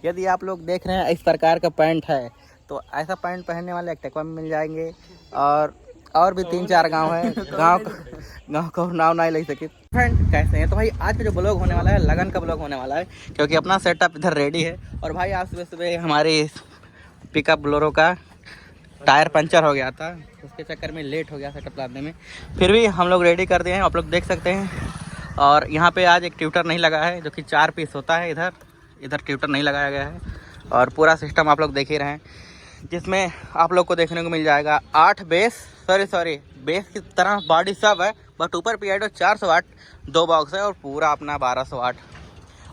यदि आप लोग देख रहे हैं इस प्रकार का पैंट है तो ऐसा पैंट पहनने वाले एक्टिवा में मिल जाएंगे। और भी 3-4 गांव है, गांव को नाम नहीं ले सके। फ्रेंड कैसे हैं? तो भाई आज का जो ब्लॉग होने वाला है लगन का ब्लॉग होने वाला है, क्योंकि अपना सेटअप इधर रेडी है। और भाई आज सुबह सुबह हमारी पिकअप बोलेरो का टायर पंचर हो गया था, उसके चक्कर में लेट हो गया सेटअप लाने में। फिर भी हम लोग रेडी कर दिए हैं, आप लोग देख सकते हैं। और यहाँ पे आज एक ट्यूटर नहीं लगा है, जो कि 4 पीस होता है। इधर ट्यूटर नहीं लगाया गया है। और पूरा सिस्टम आप लोग देख ही रहे हैं, जिसमें आप लोग को देखने को मिल जाएगा 8 बेस बेस की तरह बॉडी सब है, बट ऊपर पीआईडो 400 वाट 2 बॉक्स है और पूरा अपना 1200 वाट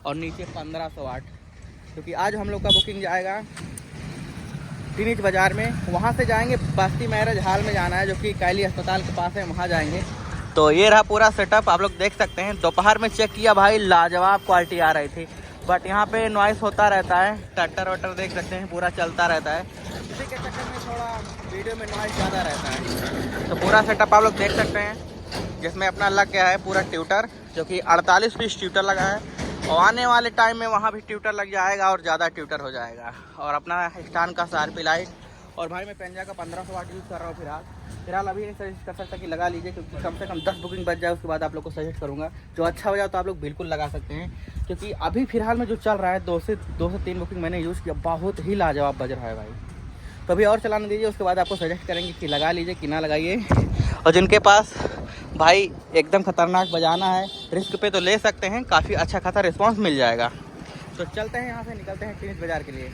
और नीचे 1500 वाट। क्योंकि आज हम लोग का बुकिंग जाएगा टीनिज बाज़ार में, वहाँ से जाएंगे बस्ती मैरिज हॉल में जाना है, जो कि कैली अस्पताल के पास है, वहाँ जाएंगे। तो ये रहा पूरा सेटअप, आप लोग देख सकते हैं। दोपहर में चेक किया भाई, लाजवाब क्वालिटी आ रही थी, बट यहाँ पे नॉइस होता रहता है। ट्रैक्टर वैक्टर देख सकते हैं पूरा चलता रहता है, इसी के चक्कर में थोड़ा वीडियो में नॉइस ज़्यादा रहता है। तो पूरा सेटअप आप लोग देख सकते हैं, जिसमें अपना लग गया है पूरा ट्यूटर, जो कि 48 पीस ट्यूटर लगा है। और आने वाले टाइम में वहाँ भी ट्यूटर लग जाएगा और ज़्यादा ट्यूटर हो जाएगा। और अपना स्टैंड का सार्पी लाइट। और भाई मैं पेंजा का 1500 वाट यूज़ कर रहा हूँ फिलहाल अभी नहीं सजेस्ट कर सकता कि लगा लीजिए, क्योंकि कम से कम 10 बुकिंग बच जाए, उसके बाद आप लोग को सजेस्ट करूँगा। जो अच्छा हो जाए तो आप लोग बिल्कुल लगा सकते हैं, क्योंकि अभी फिलहाल में जो चल रहा है 2 से 3 बुकिंग मैंने यूज़ किया, बहुत ही लाजवाब बज रहा है भाई। कभी और चलाने दीजिए, उसके बाद आपको सजेस्ट करेंगे कि लगा लीजिए कि ना लगाइए। और जिनके पास भाई एकदम ख़तरनाक बजाना है, रिस्क पे तो ले सकते हैं, काफ़ी अच्छा खासा रिस्पांस मिल जाएगा। तो चलते हैं यहाँ से, निकलते हैं टीनिज बाज़ार के लिए।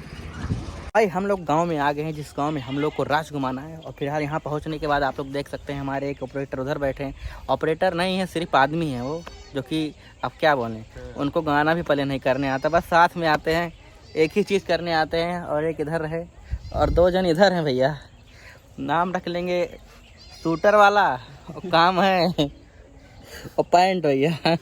भाई हम लोग गांव में आ गए हैं, जिस गांव में हम लोग को राज घुमाना है। और फिलहाल यहाँ पहुँचने के बाद आप लोग देख सकते हैं हमारे एक ऑपरेटर उधर बैठे हैं। ऑपरेटर नहीं है, सिर्फ आदमी है वो, जो कि अब क्या बोलें, उनको गाना भी पहले नहीं करने आता, बस साथ में आते हैं, एक ही चीज़ करने आते हैं। और एक इधर है और 2 जन इधर हैं भैया, नाम रख लेंगे शूटर वाला, और काम है और पैंट भैया।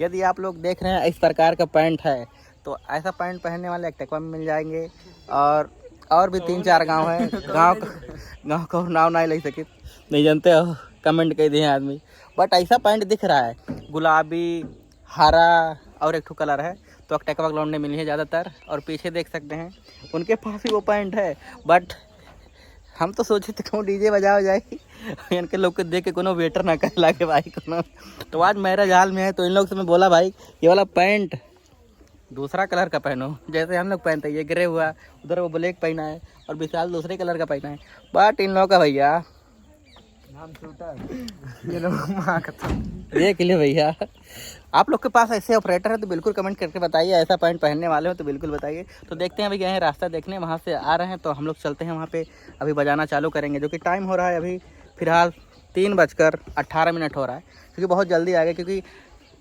यदि आप लोग देख रहे हैं इस प्रकार का पैंट है तो ऐसा पैंट पहनने वाले एक्टिवा में मिल जाएंगे। और भी 3-4 गांव है, गांव को नाम नहीं ले सके, नहीं जानते हो, कमेंट कर दिए आदमी। बट ऐसा पैंट दिख रहा है, गुलाबी, हरा और एक ठो कलर है, तो एक्टिवा लौंडे मिली है ज़्यादातर। और पीछे देख सकते हैं उनके पास भी वो पैंट है, बट हम तो सोचे थे क्यों डीजे बजा हो जाएगी, इनके लोग को देख के कोनो वेटर ना कर लागे भाई कोनो। तो आज मैरिज हॉल में है, तो इन लोग से मैं बोला भाई ये वाला पैंट दूसरा कलर का पहनो, जैसे हम लोग पहनते हैं। ये ग्रे हुआ, उधर वो ब्लैक पहना है, और विशाल दूसरे कलर का पहना है। बट इन लोगों का भैया नाम शूटर, ये लोग देख ले भैया। आप लोग के पास ऐसे ऑपरेटर है तो बिल्कुल कमेंट करके बताइए, ऐसा पैंट पहनने वाले हो तो बिल्कुल बताइए। तो देखते हैं, अभी गए हैं रास्ता देखने, वहाँ से आ रहे हैं तो हम लोग चलते हैं वहाँ पे, अभी बजाना चालू करेंगे। जो कि टाइम हो रहा है अभी फिलहाल 3:18 हो रहा है, क्योंकि बहुत जल्दी आ गए, क्योंकि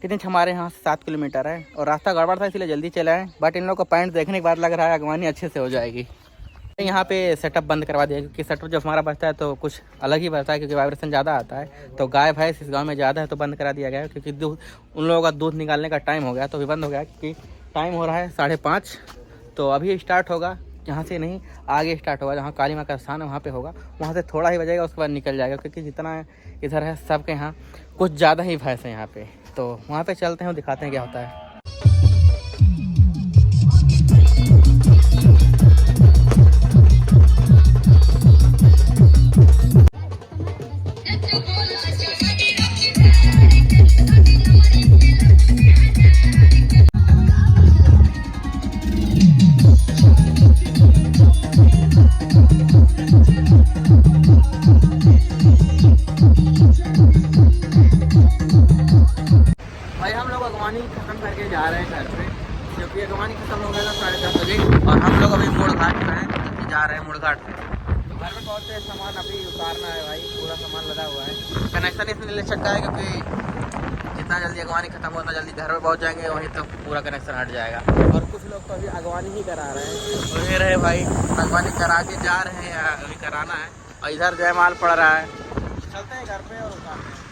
टीनिज हमारे यहाँ से 7 किलोमीटर है और रास्ता गड़बड़ था, इसलिए जल्दी चले आए। बट इन लोग का पैंट देखने के बाद लग रहा है अगवानी अच्छे से हो जाएगी। यहाँ पे सेटअप बंद करवा दिया, क्योंकि सेटअप जब हमारा बजता है तो कुछ अलग ही बजता है, क्योंकि वाइब्रेशन ज़्यादा आता है। तो गाय भैंस इस गांव में ज़्यादा है तो बंद करा दिया गया है, क्योंकि उन लोगों का दूध निकालने का टाइम हो गया तो भी बंद हो गया, क्योंकि टाइम हो रहा है 5:30। तो अभी स्टार्ट होगा, यहाँ से नहीं आगे स्टार्ट होगा, जहाँ काली माँ का स्थान है वहाँ पे होगा, वहाँ से थोड़ा ही बजेगा, उसके बाद निकल जाएगा। क्योंकि जितना इधर है सबके यहाँ कुछ ज़्यादा ही भैंस है यहाँ पे, तो वहाँ पे चलते हैं, दिखाते हैं क्या होता है। भाई हम लोग अगवानी खत्म करके जा रहे हैं घर पे, क्योंकि अगवानी खत्म हो गया था 10:30 बजे। और हम लोग अभी मोड़ घाट पे हैं, क्योंकि जा रहे हैं मोड़ घाट पे। तो घर में बहुत से सामान अभी उतारना है भाई, पूरा सामान लदा हुआ है। कनेक्शन इसलिए ले चक्का है, क्योंकि जितना जल्दी अगवानी खत्म होता जल्दी घर में पहुँच जाएंगे, वहीं तो पूरा कनेक्शन हट जाएगा। और कुछ लोग तो अभी अगवानी ही करा रहे हैं, और ये रहे भाई अगवानी करा के जा रहे हैं, अभी कराना है। और इधर जयमाल पड़ रहा है, चलते हैं घर पे और उतारते हैं।